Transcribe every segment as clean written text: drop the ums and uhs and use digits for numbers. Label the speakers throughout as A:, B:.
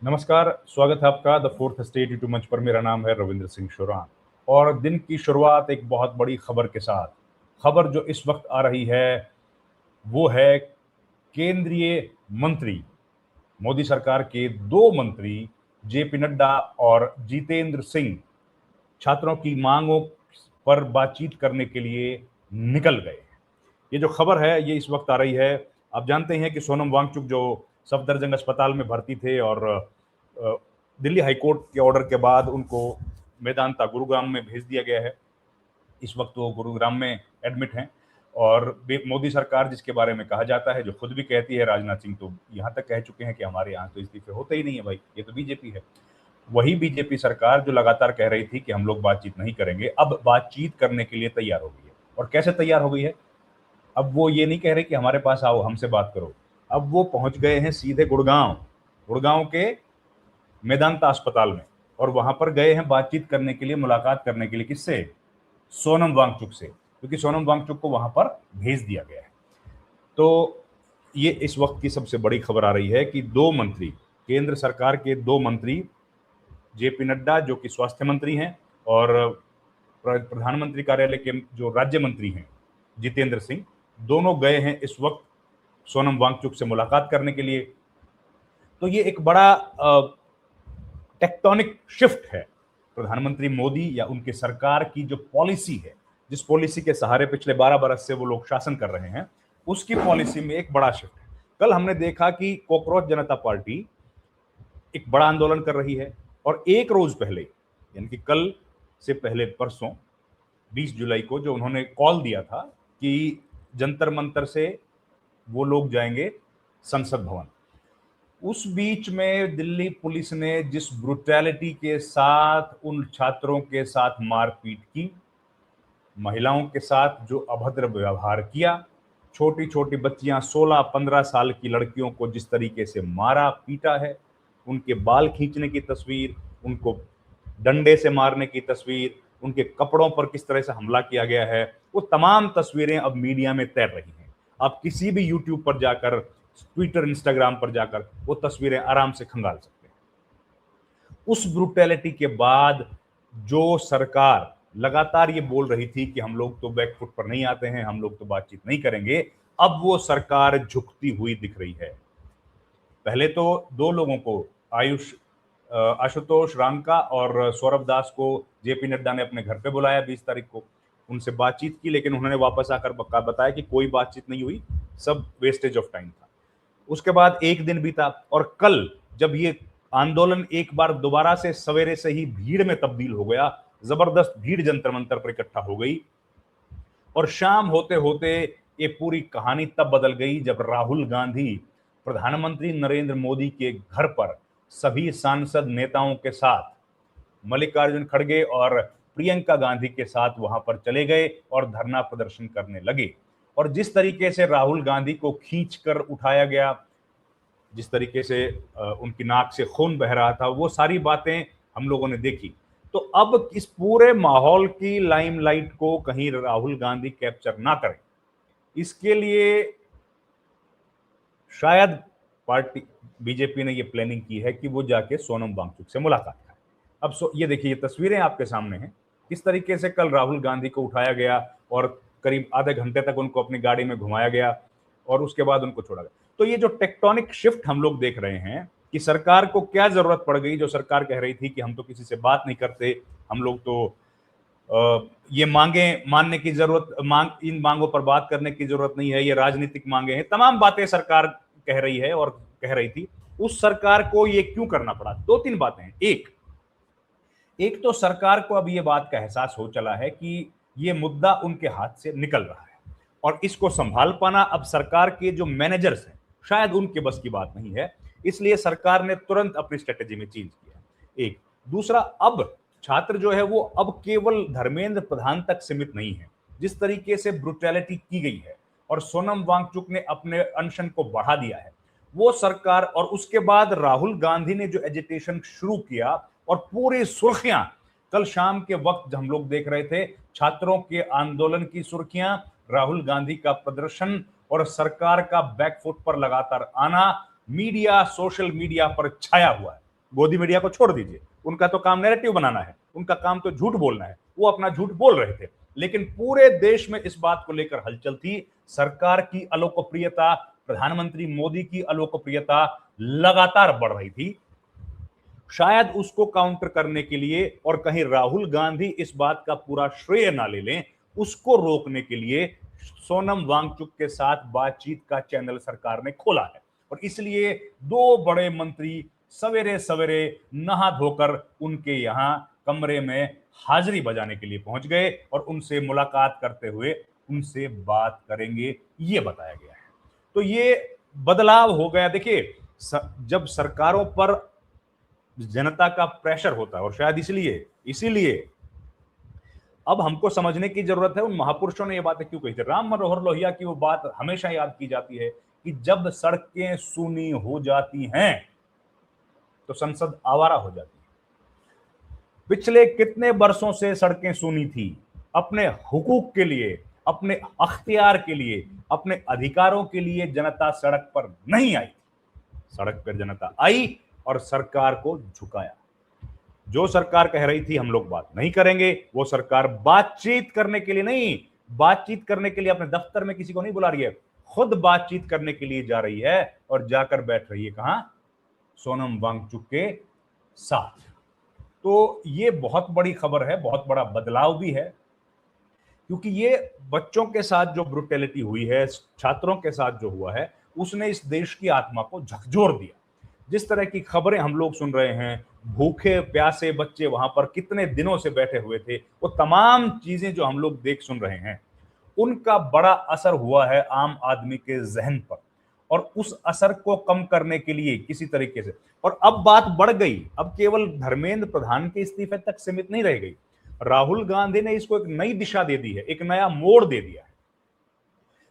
A: नमस्कार, स्वागत है आपका द फोर्थ स्टेट यूट्यूब मंच पर। मेरा नाम है रविंद्र सिंह शुरान और दिन की शुरुआत एक बहुत बड़ी खबर के साथ। खबर जो इस वक्त आ रही है वो है केंद्रीय मंत्री, मोदी सरकार के दो मंत्री जेपी नड्डा और जितेंद्र सिंह छात्रों की मांगों पर बातचीत करने के लिए निकल गए। ये जो खबर है ये इस वक्त आ रही है। आप जानते हैं कि सोनम वांगचुक जो सफदरजंग अस्पताल में भर्ती थे और दिल्ली हाईकोर्ट के ऑर्डर के बाद उनको मेदांता गुरुग्राम में भेज दिया गया है। इस वक्त वो गुरुग्राम में एडमिट हैं और मोदी सरकार जिसके बारे में कहा जाता है, जो खुद भी कहती है, राजनाथ सिंह तो यहाँ तक कह चुके हैं कि हमारे यहाँ तो इस्तीफे होते ही नहीं है भाई, ये तो बीजेपी है। वही बीजेपी सरकार जो लगातार कह रही थी कि हम लोग बातचीत नहीं करेंगे, अब बातचीत करने के लिए तैयार हो गई है। और कैसे तैयार हो गई है? अब वो ये नहीं कह रहे कि हमारे पास आओ हमसे बात करो, अब वो पहुंच गए हैं सीधे गुड़गांव, गुड़गांव के मेदांता अस्पताल में। और वहां पर गए हैं बातचीत करने के लिए, मुलाकात करने के लिए। किससे? सोनम वांगचुक से, क्योंकि सोनम वांगचुक को वहां पर भेज दिया गया है। तो ये इस वक्त की सबसे बड़ी खबर आ रही है कि दो मंत्री, केंद्र सरकार के दो मंत्री, जेपी नड्डा जो कि स्वास्थ्य मंत्री हैं और प्रधानमंत्री कार्यालय के जो राज्य मंत्री हैं जितेंद्र सिंह, दोनों गए हैं इस वक्त सोनम वांगचुक से मुलाकात करने के लिए। तो ये एक बड़ा टेक्टोनिक शिफ्ट है प्रधानमंत्री मोदी या उनकी सरकार की जो पॉलिसी है, जिस पॉलिसी के सहारे पिछले 12 बरस से वो लोग शासन कर रहे हैं, उसकी पॉलिसी में एक बड़ा शिफ्ट है। कल हमने देखा कि कॉकरोच जनता पार्टी एक बड़ा आंदोलन कर रही है और एक रोज पहले, यानी कि कल से पहले परसों 20 जुलाई को जो उन्होंने कॉल दिया था कि जंतर मंतर से वो लोग जाएंगे संसद भवन, उस बीच में दिल्ली पुलिस ने जिस ब्रुटैलिटी के साथ उन छात्रों के साथ मारपीट की, महिलाओं के साथ जो अभद्र व्यवहार किया, छोटी छोटी बच्चियां 16-15 साल की लड़कियों को जिस तरीके से मारा पीटा है, उनके बाल खींचने की तस्वीर, उनको डंडे से मारने की तस्वीर, उनके कपड़ों पर किस तरह से हमला किया गया है, वो तमाम तस्वीरें अब मीडिया में तैर रही हैं। आप किसी भी यूट्यूब पर जाकर, ट्विटर, इंस्टाग्राम पर जाकर वो तस्वीरें आराम से खंगाल सकते हैं। उस ब्रुटैलिटी के बाद जो सरकार लगातार ये बोल रही थी कि हम लोग तो बैकफुट पर नहीं आते हैं, हम लोग तो बातचीत नहीं करेंगे, अब वो सरकार झुकती हुई दिख रही है। पहले तो दो लोगों को, आशुतोष रांका और सौरभ दास को जेपी नड्डा ने अपने घर पे बुलाया 20 तारीख को, उनसे बातचीत की, लेकिन उन्होंने वापस आकर बताया कि कोई बातचीत नहीं हुई, सब वेस्टेज ऑफ टाइम था। उसके बाद एक दिन बीता और कल जब ये आंदोलन एक बार दोबारा से सवेरे से ही भीड़ में तब्दील हो गया, जबरदस्त भीड़ जंतर मंतर पर इकट्ठा हो गई और शाम होते होते ये पूरी कहानी तब बदल गई जब राहुल गांधी प्रधानमंत्री नरेंद्र मोदी के घर पर सभी सांसद नेताओं के साथ, मल्लिकार्जुन खड़गे और प्रियंका गांधी के साथ वहां पर चले गए और धरना प्रदर्शन करने लगे। और जिस तरीके से राहुल गांधी को खींचकर उठाया गया, जिस तरीके से उनकी नाक से खून बह रहा था, वो सारी बातें हम लोगों ने देखी। तो अब इस पूरे माहौल की लाइमलाइट को कहीं राहुल गांधी कैप्चर ना करें, इसके लिए शायद पार्टी बीजेपी ने ये प्लानिंग की है कि वो जाके सोनम वांगचुक से मुलाकात करें। अब ये देखिए, ये तस्वीरें आपके सामने हैं, किस तरीके से कल राहुल गांधी को उठाया गया और करीब आधे घंटे तक उनको अपनी गाड़ी में घुमाया गया और उसके बाद उनको छोड़ा गया। तो ये जो टेक्टोनिक शिफ्ट हम लोग देख रहे हैं कि सरकार को क्या जरूरत पड़ गई, जो सरकार कह रही थी कि हम तो किसी से बात नहीं करते, हम लोग तो ये मांगे मानने की जरूरत, इन मांगों पर बात करने की जरूरत नहीं है, ये राजनीतिक मांगे हैं, तमाम बातें सरकार कह रही है और कह रही थी। उस सरकार को ये क्यों करना पड़ा? दो तीन बातें हैं। एक तो सरकार को अब ये बात का एहसास हो चला है कि ये मुद्दा उनके हाथ से निकल रहा है और इसको संभाल पाना अब सरकार के जो मैनेजर्स हैं शायद उनके बस की बात नहीं है, इसलिए सरकार ने तुरंत अपनी स्ट्रेटेजी में चेंज किया। एक दूसरा, अब छात्र जो है वो अब केवल धर्मेंद्र प्रधान तक सीमित नहीं है। जिस तरीके से ब्रुटैलिटी की गई है और सोनम वांगचुक ने अपने अनशन को बढ़ा दिया है, वो सरकार, और उसके बाद राहुल गांधी ने जो एजिटेशन शुरू किया और पूरी सुर्खियां कल शाम के वक्त हम लोग देख रहे थे, छात्रों के आंदोलन की सुर्खियां, राहुल गांधी का प्रदर्शन और सरकार का बैकफुट पर लगातार आना मीडिया, सोशल मीडिया पर छाया हुआ है। गोदी मीडिया को छोड़ दीजिए, उनका तो काम नैरेटिव बनाना है, उनका काम तो झूठ बोलना है, वो अपना झूठ बोल रहे थे। लेकिन पूरे देश में इस बात को लेकर हलचल थी, सरकार की अलोकप्रियता, प्रधानमंत्री मोदी की अलोकप्रियता लगातार बढ़ रही थी। शायद उसको काउंटर करने के लिए और कहीं राहुल गांधी इस बात का पूरा श्रेय ना ले लें, उसको रोकने के लिए सोनम वांगचुक के साथ बातचीत का चैनल सरकार ने खोला है। और इसलिए दो बड़े मंत्री सवेरे सवेरे नहा धोकर उनके यहां कमरे में हाजिरी बजाने के लिए पहुंच गए और उनसे मुलाकात करते हुए उनसे बात करेंगे, ये बताया गया है। तो ये बदलाव हो गया। देखिए, जब सरकारों पर जनता का प्रेशर होता है, और शायद इसीलिए इसीलिए अब हमको समझने की जरूरत है उन महापुरुषों ने ये बातें क्यों कही थी। राम मनोहर लोहिया की वो बात हमेशा याद की जाती है कि जब सड़कें सूनी हो जाती हैं तो संसद आवारा हो जाती है। पिछले कितने वर्षों से सड़कें सूनी थी, अपने हुकूक के लिए, अपने अख्तियार के लिए, अपने अधिकारों के लिए जनता सड़क पर नहीं आई। सड़क पर जनता आई और सरकार को झुकाया। जो सरकार कह रही थी हम लोग बात नहीं करेंगे, वो सरकार बातचीत करने के लिए नहीं, बातचीत करने के लिए अपने दफ्तर में किसी को नहीं बुला रही है, खुद बातचीत करने के लिए जा रही है और जाकर बैठ रही है कहां? सोनम वांगचुक के साथ। तो ये बहुत बड़ी खबर है, बहुत बड़ा बदलाव भी है, क्योंकि ये बच्चों के साथ जो ब्रुटैलिटी हुई है, छात्रों के साथ जो हुआ है, उसने इस देश की आत्मा को झकझोर दिया। जिस तरह की खबरें हम लोग सुन रहे हैं, भूखे प्यासे बच्चे वहां पर कितने दिनों से बैठे हुए थे, वो तमाम चीजें जो हम लोग देख सुन रहे हैं, उनका बड़ा असर हुआ है आम आदमी के जहन पर। और उस असर को कम करने के लिए किसी तरीके से, और अब बात बढ़ गई, अब केवल धर्मेंद्र प्रधान के इस्तीफे तक सीमित नहीं रह गई, राहुल गांधी ने इसको एक नई दिशा दे दी है, एक नया मोड़ दे दिया है।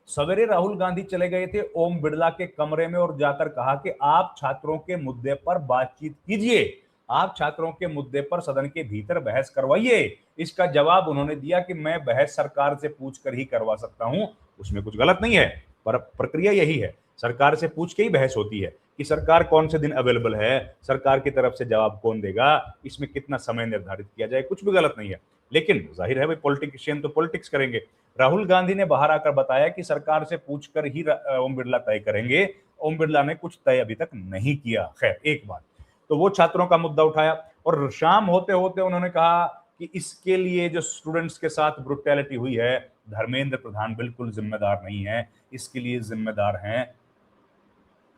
A: सवेरे राहुल गांधी चले गए थे ओम बिरला के कमरे में और जाकर कहा कि आप छात्रों के मुद्दे पर बातचीत कीजिए, आप छात्रों के मुद्दे पर सदन के भीतर बहस करवाइए। इसका जवाब उन्होंने दिया कि मैं बहस सरकार से पूछकर ही करवा सकता हूं, उसमें कुछ गलत नहीं है, पर प्रक्रिया यही है, सरकार से पूछ के ही बहस होती है कि सरकार कौन से दिन अवेलेबल है, सरकार की तरफ से जवाब कौन देगा, इसमें कितना समय निर्धारित किया जाए, कुछ भी गलत नहीं है। लेकिन जाहिर है भाई, पॉलिटिशियन तो पॉलिटिक्स करेंगे। राहुल गांधी ने बाहर आकर बताया कि सरकार से पूछकर ही ओम बिरला तय करेंगे। ओम बिरला ने कुछ तय अभी तक नहीं किया। खैर, एक बात तो वो छात्रों का मुद्दा उठाया और शाम होते होते उन्होंने कहा कि इसके लिए जो स्टूडेंट्स के साथ ब्रुटैलिटी हुई है, धर्मेंद्र प्रधान बिल्कुल जिम्मेदार नहीं है, इसके लिए जिम्मेदार हैं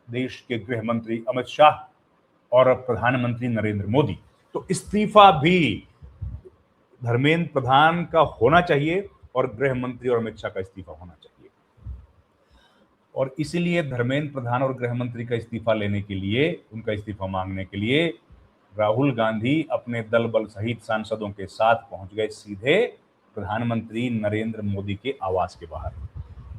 A: देश के गृह मंत्री अमित शाह और प्रधानमंत्री नरेंद्र मोदी। तो इस्तीफा भी धर्मेंद्र प्रधान का होना चाहिए और गृह मंत्री और अमित शाह का इस्तीफा होना चाहिए। और इसीलिए धर्मेंद्र प्रधान और गृह मंत्री का इस्तीफा लेने के लिए, उनका इस्तीफा मांगने के लिए राहुल गांधी अपने दल बल सहित सांसदों के साथ पहुंच गए सीधे प्रधानमंत्री नरेंद्र मोदी के आवास के बाहर।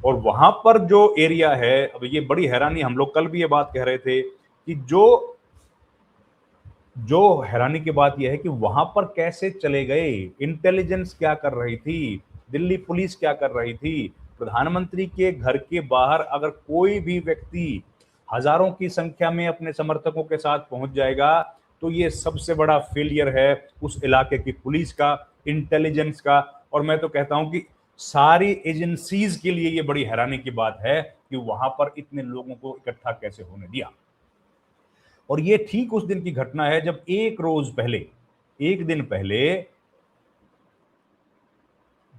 A: और वहां पर जो एरिया है, अब ये बड़ी हैरानी, हम लोग कल भी ये बात कह रहे थे कि जो हैरानी की बात यह है कि वहां पर कैसे चले गए, इंटेलिजेंस क्या कर रही थी, दिल्ली पुलिस क्या कर रही थी। प्रधानमंत्री के घर के बाहर अगर कोई भी व्यक्ति हजारों की संख्या में अपने समर्थकों के साथ पहुंच जाएगा तो ये सबसे बड़ा फेलियर है उस इलाके की पुलिस का, इंटेलिजेंस का। और मैं तो कहता हूं कि सारी एजेंसीज के लिए ये बड़ी हैरानी की बात है कि वहां पर इतने लोगों को इकट्ठा कैसे होने दिया। और ये ठीक उस दिन की घटना है जब एक दिन पहले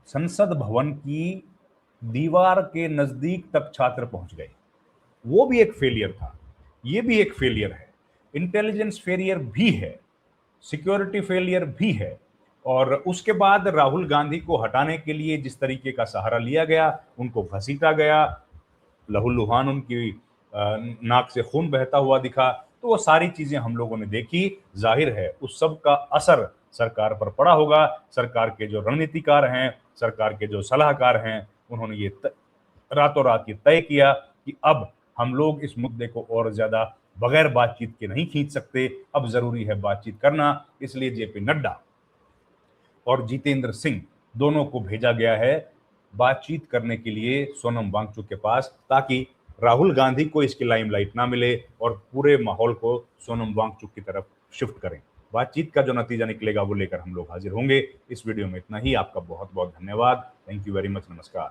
A: संसद भवन की दीवार के नजदीक तक छात्र पहुंच गए। वो भी एक फेलियर था, ये भी एक फेलियर है, इंटेलिजेंस फेलियर भी है, सिक्योरिटी फेलियर भी है। और उसके बाद राहुल गांधी को हटाने के लिए जिस तरीके का सहारा लिया गया, उनको घसीटा गया, लहूलुहान उनकी नाक से खून बहता हुआ दिखा, तो वो सारी चीजें हम लोगों ने देखी। जाहिर है उस सब का असर सरकार पर पड़ा होगा। सरकार के जो रणनीतिकार हैं, सरकार के जो सलाहकार हैं, उन्होंने ये रातों रात ये तय किया कि अब हम लोग इस मुद्दे को और ज्यादा बगैर बातचीत के नहीं खींच सकते, अब जरूरी है बातचीत करना। इसलिए जेपी नड्डा और जितेंद्र सिंह दोनों को भेजा गया है बातचीत करने के लिए सोनम वांगचुक के पास, ताकि राहुल गांधी को इसकी लाइमलाइट ना मिले और पूरे माहौल को सोनम वांगचुक की तरफ शिफ्ट करें। बातचीत का जो नतीजा निकलेगा वो लेकर हम लोग हाजिर होंगे। इस वीडियो में इतना ही। आपका बहुत बहुत धन्यवाद। Thank you very much. नमस्कार।